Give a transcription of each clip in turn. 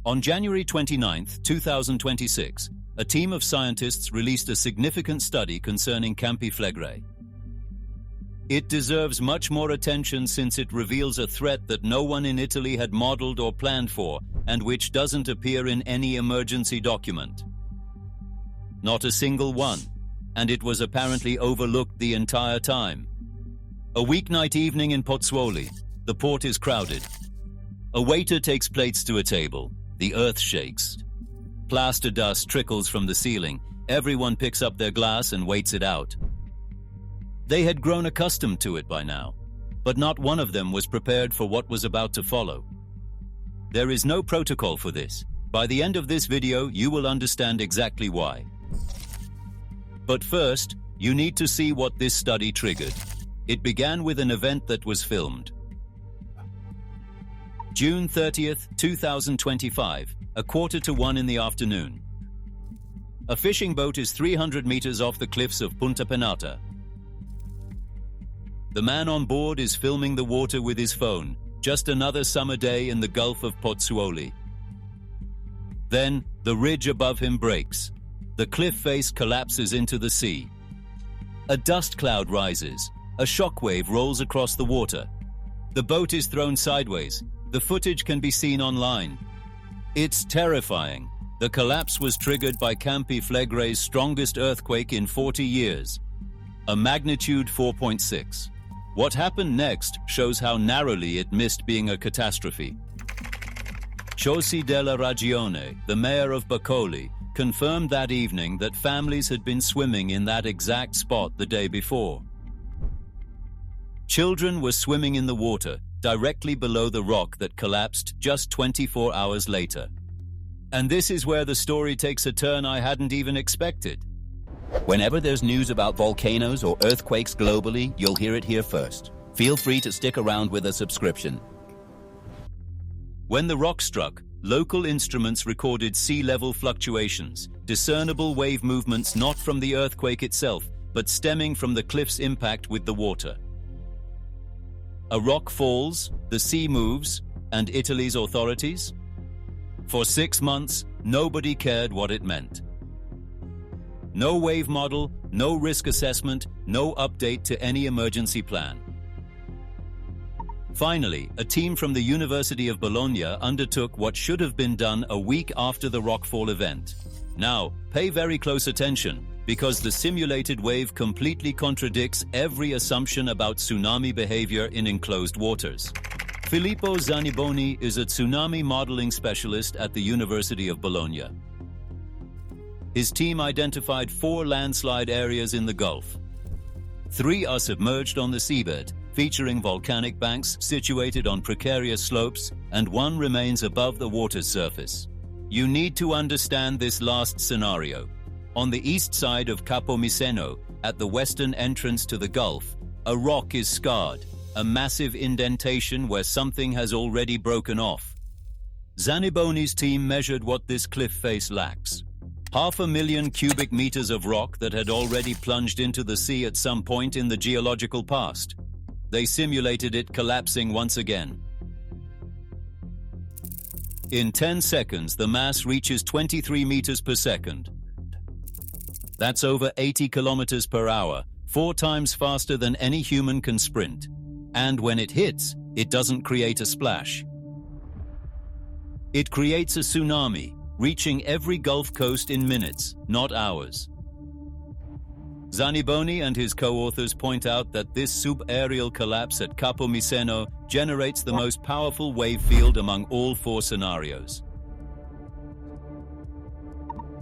On January 29, 2026, a team of scientists released a significant study concerning Campi Flegrei. It deserves much more attention since it reveals a threat that no one in Italy had modeled or planned for, and which doesn't appear in any emergency document. Not a single one, and it was apparently overlooked the entire time. A weeknight evening in Pozzuoli, the port is crowded. A waiter takes plates to a table. The earth shakes. Plaster dust trickles from the ceiling. Everyone picks up their glass and waits it out. They had grown accustomed to it by now, but not one of them was prepared for what was about to follow. There is no protocol for this. By the end of this video, you will understand exactly why. But first, you need to see what this study triggered. It began with an event that was filmed. June 30th, 2025, 1:45 in the afternoon. A fishing boat is 300 meters off the cliffs of Punta Penata. The man on board is filming the water with his phone, just another summer day in the Gulf of Pozzuoli. Then, the ridge above him breaks. The cliff face collapses into the sea. A dust cloud rises. A shockwave rolls across the water. The boat is thrown sideways. The footage can be seen online. It's terrifying. The collapse was triggered by Campi Flegrei's strongest earthquake in 40 years, a magnitude 4.6. What happened next shows how narrowly it missed being a catastrophe. Giology della Regione, the mayor of Boccoli, confirmed that evening that families had been swimming in that exact spot the day before. Children were swimming in the water, directly below the rock that collapsed just 24 hours later. And this is where the story takes a turn I hadn't even expected. Whenever there's news about volcanoes or earthquakes globally, you'll hear it here first. Feel free to stick around with a subscription. When the rock struck, local instruments recorded sea level fluctuations, discernible wave movements not from the earthquake itself, but stemming from the cliff's impact with the water. A rock falls, the sea moves, and Italy's authorities? For 6 months, nobody cared what it meant. No wave model, no risk assessment, no update to any emergency plan. Finally, a team from the University of Bologna undertook what should have been done a week after the rockfall event. Now, pay very close attention, because the simulated wave completely contradicts every assumption about tsunami behavior in enclosed waters. Filippo Zaniboni is a tsunami modeling specialist at the University of Bologna. His team identified 4 landslide areas in the Gulf. 3 are submerged on the seabed, featuring volcanic banks situated on precarious slopes, and 1 remains above the water's surface. You need to understand this last scenario. On the east side of Capo Miseno, at the western entrance to the Gulf, a rock is scarred, a massive indentation where something has already broken off. Zaniboni's team measured what this cliff face lacks. 500,000 cubic meters of rock that had already plunged into the sea at some point in the geological past. They simulated it collapsing once again. In 10 seconds, the mass reaches 23 meters per second. That's over 80 kilometers per hour, 4 times faster than any human can sprint. And when it hits, it doesn't create a splash. It creates a tsunami, reaching every Gulf coast in minutes, not hours. Zaniboni and his co-authors point out that this subaerial collapse at Capo Miseno generates the most powerful wave field among all 4 scenarios.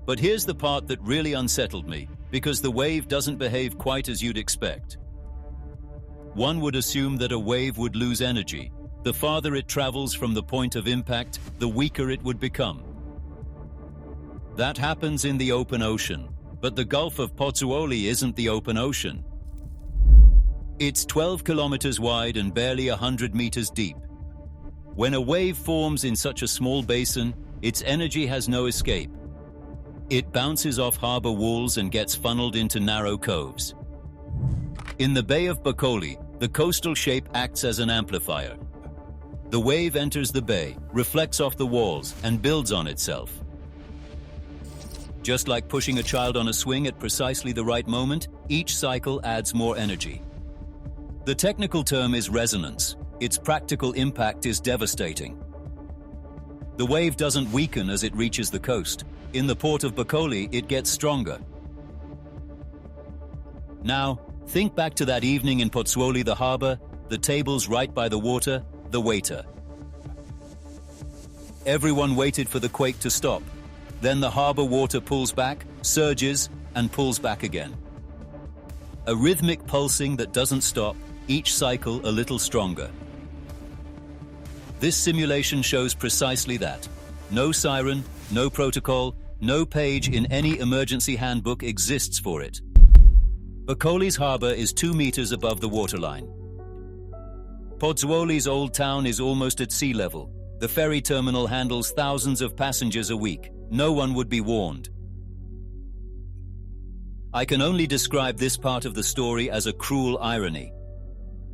But here's the part that really unsettled me, because the wave doesn't behave quite as you'd expect. One would assume that a wave would lose energy. The farther it travels from the point of impact, the weaker it would become. That happens in the open ocean, but the Gulf of Pozzuoli isn't the open ocean. It's 12 kilometers wide and barely 100 meters deep. When a wave forms in such a small basin, its energy has no escape. It bounces off harbor walls and gets funneled into narrow coves. In the Bay of Boccoli, the coastal shape acts as an amplifier. The wave enters the bay, reflects off the walls, and builds on itself. Just like pushing a child on a swing at precisely the right moment, each cycle adds more energy. The technical term is resonance. Its practical impact is devastating. The wave doesn't weaken as it reaches the coast. In the port of Bacoli, it gets stronger. Now, think back to that evening in Pozzuoli, the harbor, the tables right by the water, the waiter. Everyone waited for the quake to stop. Then the harbor water pulls back, surges, and pulls back again. A rhythmic pulsing that doesn't stop, each cycle a little stronger. This simulation shows precisely that. No siren, no protocol, no page in any emergency handbook exists for it. Bacoli's harbor is 2 meters above the waterline. Pozzuoli's old town is almost at sea level. The ferry terminal handles thousands of passengers a week. No one would be warned. I can only describe this part of the story as a cruel irony.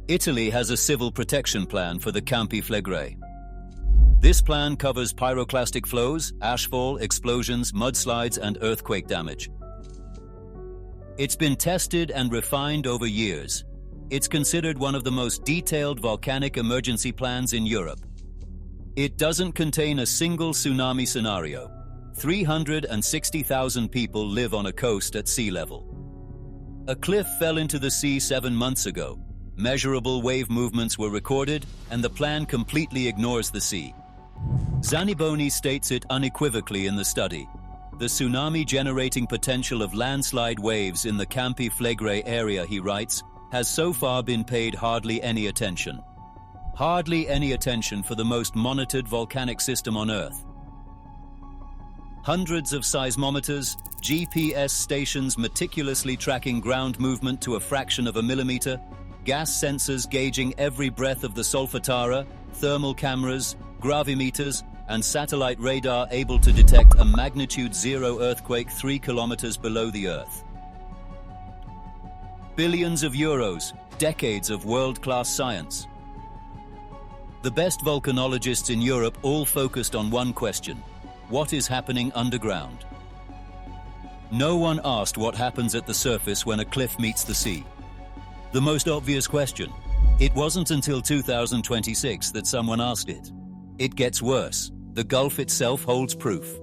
Italy has a civil protection plan for the Campi Flegrei. This plan covers pyroclastic flows, ashfall, explosions, mudslides, and earthquake damage. It's been tested and refined over years. It's considered one of the most detailed volcanic emergency plans in Europe. It doesn't contain a single tsunami scenario. 360,000 people live on a coast at sea level. A cliff fell into the sea 7 months ago. Measurable wave movements were recorded, and the plan completely ignores the sea. Zanniboni states it unequivocally in the study. The tsunami-generating potential of landslide waves in the Campi Flegrei area, he writes, has so far been paid hardly any attention. Hardly any attention for the most monitored volcanic system on Earth. Hundreds of seismometers, GPS stations meticulously tracking ground movement to a fraction of a millimeter, gas sensors gauging every breath of the solfatara, thermal cameras, gravimeters, and satellite radar able to detect a magnitude 0 earthquake 3 kilometers below the Earth. Billions of euros, decades of world-class science. The best volcanologists in Europe all focused on one question: what is happening underground? No one asked what happens at the surface when a cliff meets the sea. The most obvious question. It wasn't until 2026 that someone asked it. It gets worse. The Gulf itself holds proof.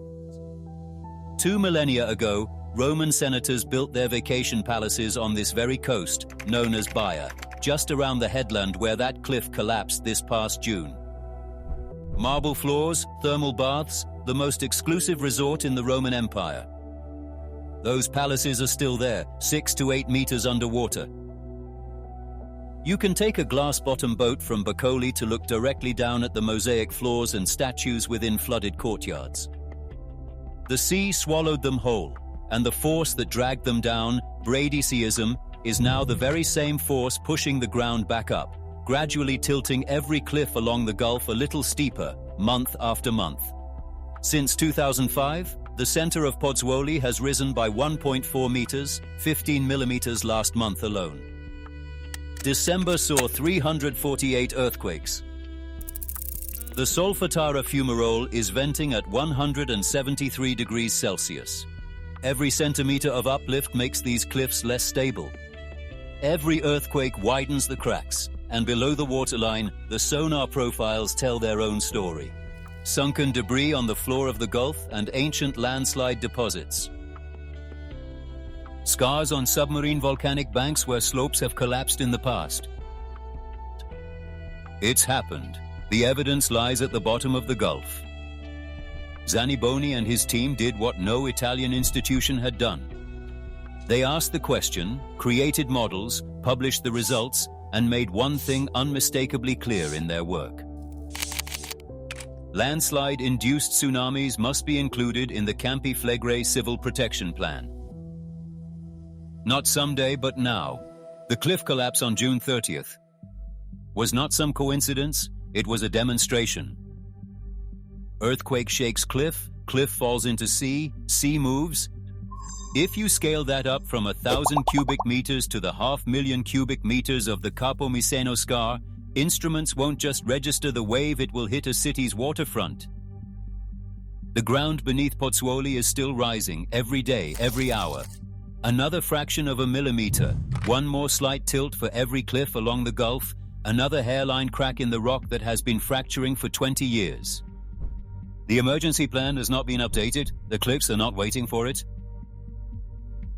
2 millennia ago, Roman senators built their vacation palaces on this very coast, known as Baia, just around the headland where that cliff collapsed this past June. Marble floors, thermal baths, the most exclusive resort in the Roman Empire. Those palaces are still there, 6 to 8 meters underwater. You can take a glass-bottom boat from Bacoli to look directly down at the mosaic floors and statues within flooded courtyards. The sea swallowed them whole, and the force that dragged them down, bradyseism, is now the very same force pushing the ground back up, gradually tilting every cliff along the Gulf a little steeper, month after month. Since 2005, the center of Pozzuoli has risen by 1.4 meters, 15 millimeters last month alone. December saw 348 earthquakes. The Solfatara fumarole is venting at 173 degrees Celsius. Every centimeter of uplift makes these cliffs less stable. Every earthquake widens the cracks, and below the waterline, the sonar profiles tell their own story. Sunken debris on the floor of the Gulf and ancient landslide deposits. Scars on submarine volcanic banks where slopes have collapsed in the past. It's happened. The evidence lies at the bottom of the Gulf. Zanniboni and his team did what no Italian institution had done. They asked the question, created models, published the results, and made one thing unmistakably clear in their work. Landslide-induced tsunamis must be included in the Campi Flegrei Civil Protection Plan. Not someday, but now. The cliff collapse on June 30th was not some coincidence, it was a demonstration. Earthquake shakes cliff, cliff falls into sea, sea moves. If you scale that up from 1,000 cubic meters to the 500,000 cubic meters of the Capo Miseno scar, Instruments won't just register the wave, it will hit a city's waterfront. The ground beneath Pozzuoli is still rising every day, every hour. Another fraction of a millimeter, one more slight tilt for every cliff along the Gulf, another hairline crack in the rock that has been fracturing for 20 years. The emergency plan has not been updated, the cliffs are not waiting for it.